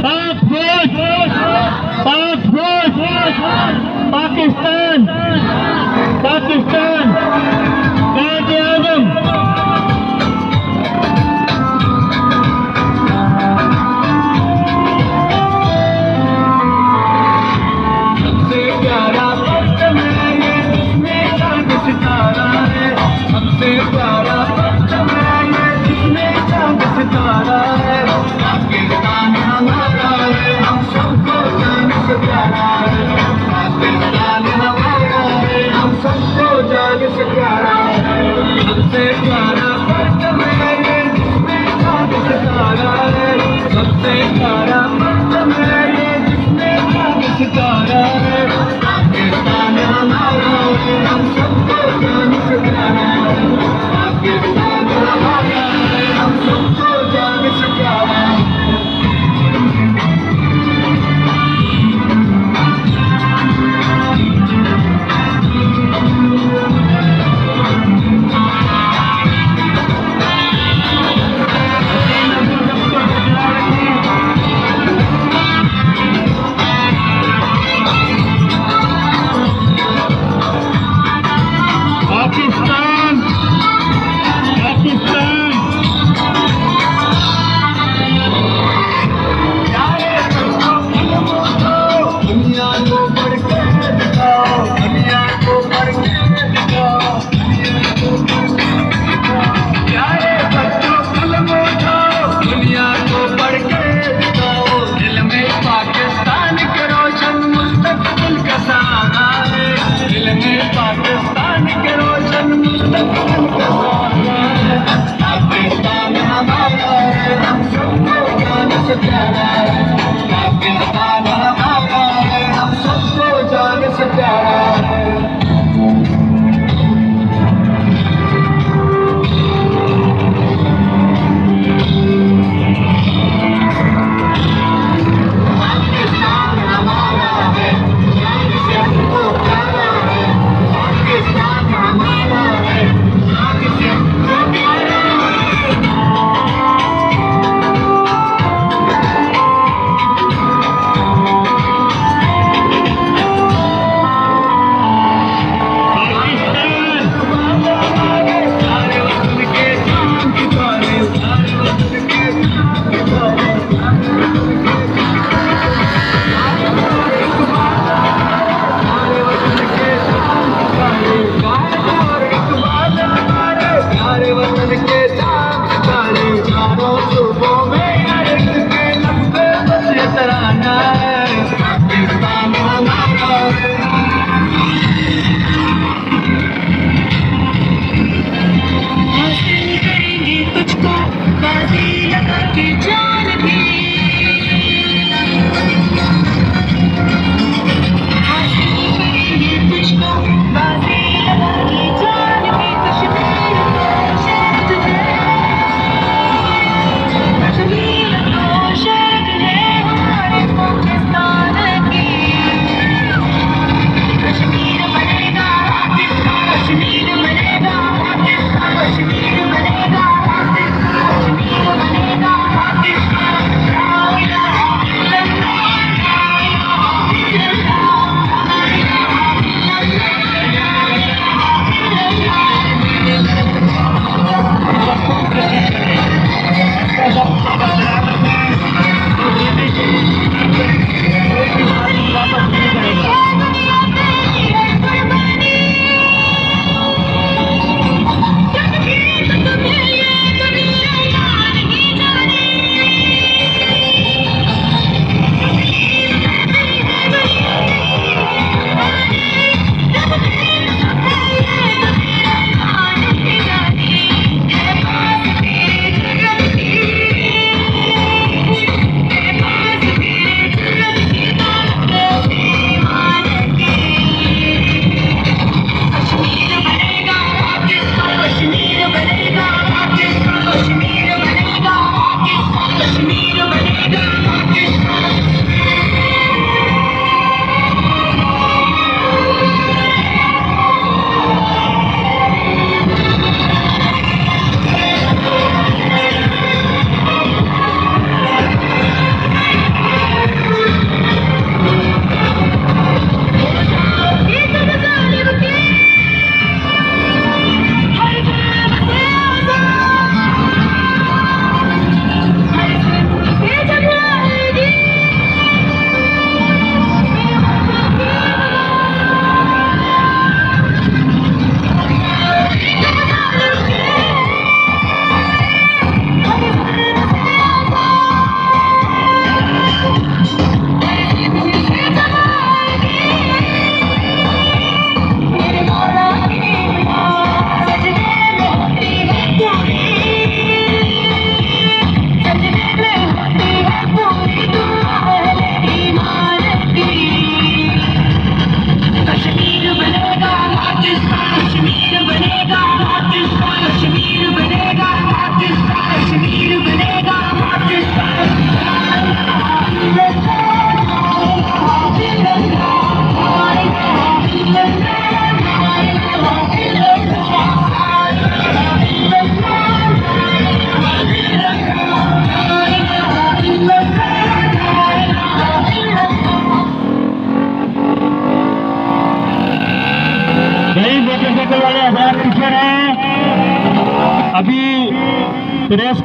पाक फौज पाकिस्तान कायदे आज़म सबसे प्यारा परचम है ये जिसमें चांद सितारा है सबसे प्यारा परचम है ये जिसमें चांद सितारा है पाकिस्तान हमारा है हम सबको जान से प्यारा है पाकिस्तान हमारा है हम सबको जान से प्यारा है सबसे प्यारा परचम है ये जिसमें चांद सितारा है सबसे प्यारा परचम है ये जिसमें चांद सितारा है पाकिस्तान हमारा है हम सबको जान से प्यारा है पाकिस्तान हमारा है हम सबको जान से प्यारा है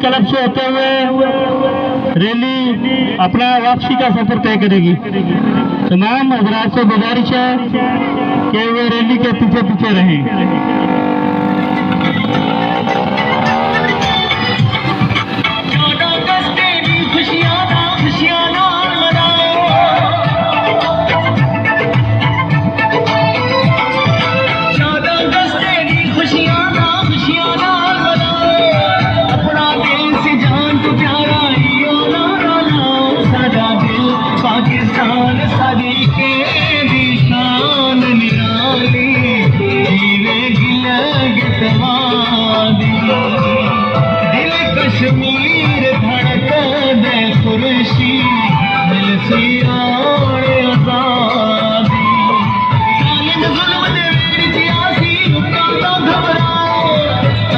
क्लब से होते हुए रैली अपना वापसी का सफर तय करेगी। तमाम हजरात से गुजारिश है कि वे रैली के पीछे पीछे रहें। कश्मीर धड़क दे खुर्शी मिलसी और आजादी सालिम जुल्म दे वीर जियासी रुका ना घबराओ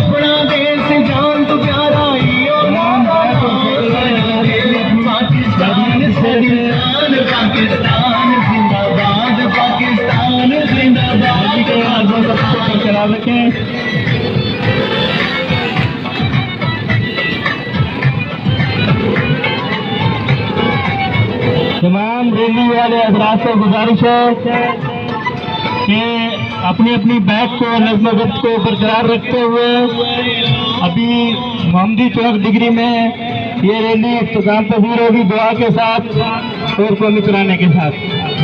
अपना देश जान तो प्यारा यो पाकिस्तान सदियान पाकिस्तान जिंदाबाद पाकिस्तान जिंदाबाद के आगों का चला रखें। तमाम रैली वाले हजरात से गुजारिश है कि अपनी अपनी बैच को नज़्म-ओ-ज़ब्त को बरकरार रखते हुए अभी मोहम्मदी चौक डिग्री में ये रैली इख्तिताम पज़ीर होगी दुआ के साथ और को निकलाने के साथ।